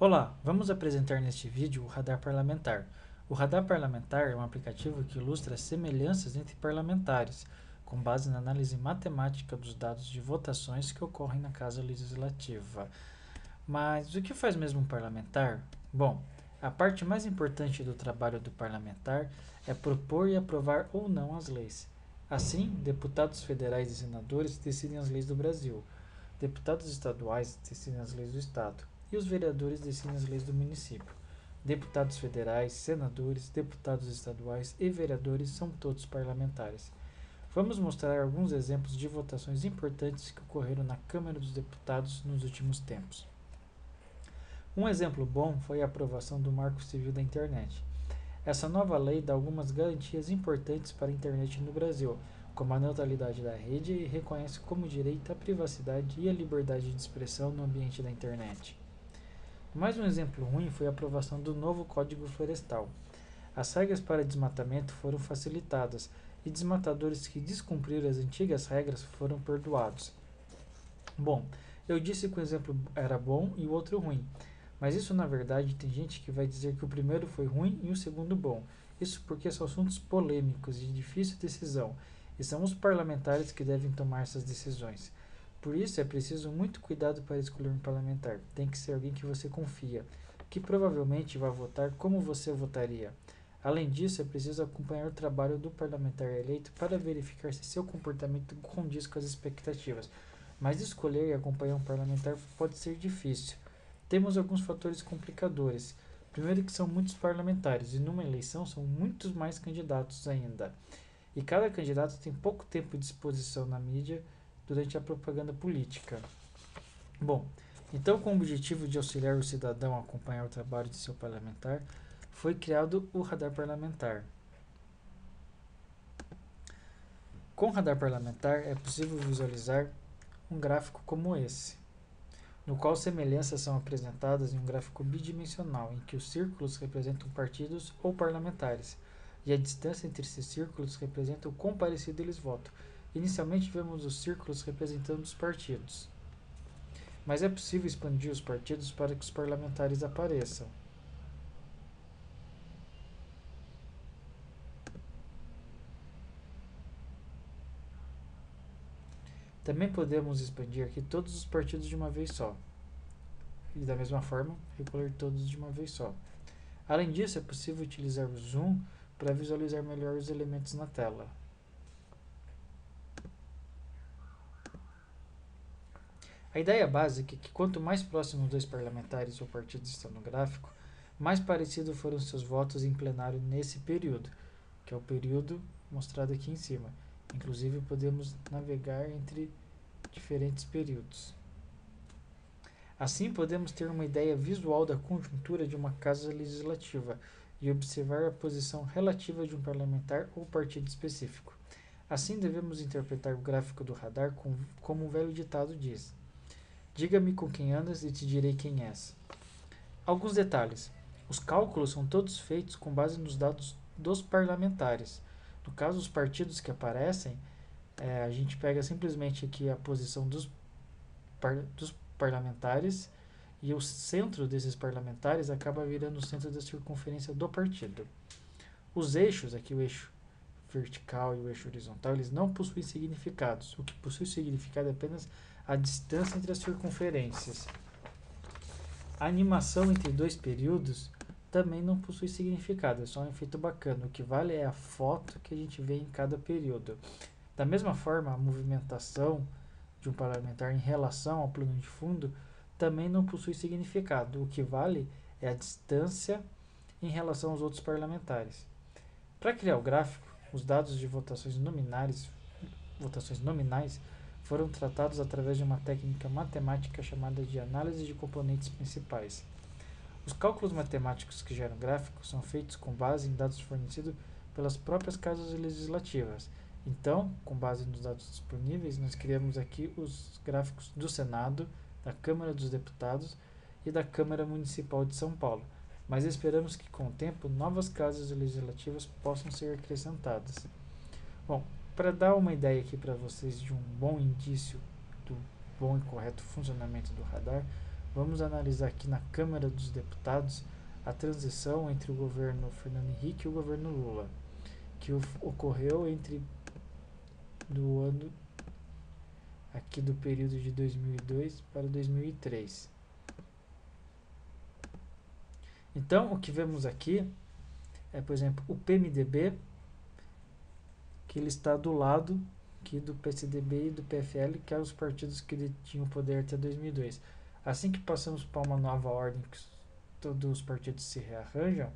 Olá, vamos apresentar neste vídeo o Radar Parlamentar. O Radar Parlamentar é um aplicativo que ilustra as semelhanças entre parlamentares, com base na análise matemática dos dados de votações que ocorrem na Casa Legislativa. Mas o que faz mesmo um parlamentar? Bom, a parte mais importante do trabalho do parlamentar é propor e aprovar ou não as leis. Assim, deputados federais e senadores decidem as leis do Brasil. Deputados estaduais decidem as leis do Estado e os vereadores decidem as leis do município. Deputados federais, senadores, deputados estaduais e vereadores são todos parlamentares. Vamos mostrar alguns exemplos de votações importantes que ocorreram na Câmara dos Deputados nos últimos tempos. Um exemplo bom foi a aprovação do Marco Civil da Internet. Essa nova lei dá algumas garantias importantes para a internet no Brasil, como a neutralidade da rede e reconhece como direito a privacidade e a liberdade de expressão no ambiente da internet. Mais um exemplo ruim foi a aprovação do novo Código Florestal. As regras para desmatamento foram facilitadas e desmatadores que descumpriram as antigas regras foram perdoados. Bom, eu disse que o exemplo era bom e o outro ruim, mas isso na verdade tem gente que vai dizer que o primeiro foi ruim e o segundo bom. Isso porque são assuntos polêmicos e de difícil decisão, e são os parlamentares que devem tomar essas decisões. Por isso é preciso muito cuidado para escolher um parlamentar. Tem que ser alguém que você confia, que provavelmente vai votar como você votaria. Além disso, é preciso acompanhar o trabalho do parlamentar eleito para verificar se seu comportamento condiz com as expectativas. Mas escolher e acompanhar um parlamentar pode ser difícil. Temos alguns fatores complicadores. Primeiro que são muitos parlamentares e numa eleição são muitos mais candidatos ainda. E cada candidato tem pouco tempo de exposição na mídia durante a propaganda política. Bom, então com o objetivo de auxiliar o cidadão a acompanhar o trabalho de seu parlamentar, foi criado o Radar Parlamentar. Com o Radar Parlamentar é possível visualizar um gráfico como esse, no qual semelhanças são apresentadas em um gráfico bidimensional, em que os círculos representam partidos ou parlamentares, e a distância entre esses círculos representa o quão parecido eles votam. Inicialmente vemos os círculos representando os partidos, mas é possível expandir os partidos para que os parlamentares apareçam. Também podemos expandir aqui todos os partidos de uma vez só, e da mesma forma recolher todos de uma vez só. Além disso, é possível utilizar o zoom para visualizar melhor os elementos na tela. A ideia básica é que quanto mais próximos dois parlamentares ou partidos estão no gráfico, mais parecidos foram seus votos em plenário nesse período, que é o período mostrado aqui em cima. Inclusive, podemos navegar entre diferentes períodos. Assim, podemos ter uma ideia visual da conjuntura de uma casa legislativa e observar a posição relativa de um parlamentar ou partido específico. Assim, devemos interpretar o gráfico do radar como um velho ditado diz: diga-me com quem andas e te direi quem és. Alguns detalhes. Os cálculos são todos feitos com base nos dados dos parlamentares. No caso, os partidos que aparecem, a gente pega simplesmente aqui a posição dos parlamentares e o centro desses parlamentares acaba virando o centro da circunferência do partido. Os eixos, aqui o eixo vertical e o eixo horizontal, eles não possuem significados. O que possui significado é apenas a distância entre as circunferências. A animação entre dois períodos também não possui significado, é só um efeito bacana. O que vale é a foto que a gente vê em cada período. Da mesma forma, a movimentação de um parlamentar em relação ao plano de fundo também não possui significado. O que vale é a distância em relação aos outros parlamentares. Para criar o gráfico, os dados de votações nominais foram tratados através de uma técnica matemática chamada de análise de componentes principais. Os cálculos matemáticos que geram gráficos são feitos com base em dados fornecidos pelas próprias casas legislativas. Então, com base nos dados disponíveis, nós criamos aqui os gráficos do Senado, da Câmara dos Deputados e da Câmara Municipal de São Paulo, mas esperamos que com o tempo novas casas legislativas possam ser acrescentadas. Bom, para dar uma ideia aqui para vocês de um bom indício do bom e correto funcionamento do radar, Vamos analisar aqui na Câmara dos Deputados a transição entre o governo Fernando Henrique e o governo Lula, que ocorreu entre do ano aqui do período de 2002 para 2003. Então, o que vemos aqui é, por exemplo, o PMDB, que ele está do lado aqui do PCdoB e do PFL, que eram os partidos que tinham poder até 2002. Assim que passamos para uma nova ordem, que todos os partidos se rearranjam,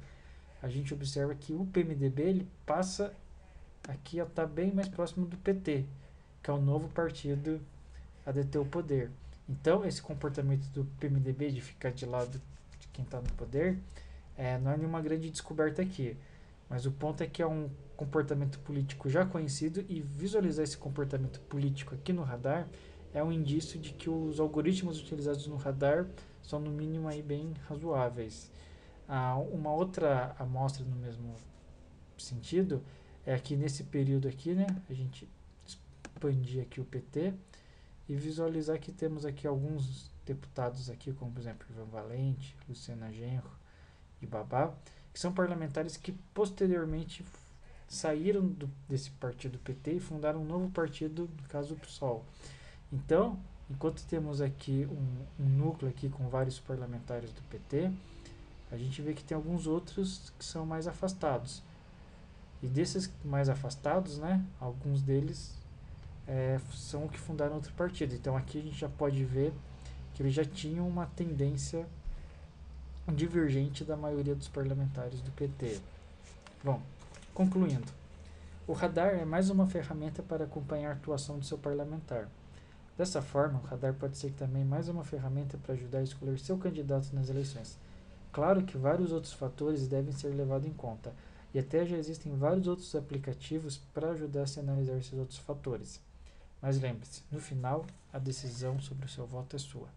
a gente observa que o PMDB ele passa aqui a estar bem mais próximo do PT, que é o novo partido a deter o poder. Então, esse comportamento do PMDB de ficar de lado de quem está no poder não é nenhuma grande descoberta aqui. Mas o ponto é que é um comportamento político já conhecido, e visualizar esse comportamento político aqui no radar é um indício de que os algoritmos utilizados no radar são no mínimo aí bem razoáveis. Uma outra amostra no mesmo sentido é aqui nesse período aqui, né, a gente expandir aqui o PT e visualizar que temos aqui alguns deputados aqui, como por exemplo Ivan Valente, Luciana Genro e Babá, que são parlamentares que posteriormente saíram desse partido PT e fundaram um novo partido, no caso o PSOL. Então, enquanto temos aqui um núcleo aqui com vários parlamentares do PT, a gente vê que tem alguns outros que são mais afastados. E desses mais afastados, né, alguns deles são os que fundaram outro partido. Então aqui a gente já pode ver que eles já tinham uma tendência divergente da maioria dos parlamentares do PT. Bom, concluindo, o radar é mais uma ferramenta para acompanhar a atuação do seu parlamentar. Dessa forma, o radar pode ser também mais uma ferramenta para ajudar a escolher seu candidato nas eleições. Claro que vários outros fatores devem ser levados em conta, e até já existem vários outros aplicativos para ajudar a se analisar esses outros fatores. Mas lembre-se, no final, a decisão sobre o seu voto é sua.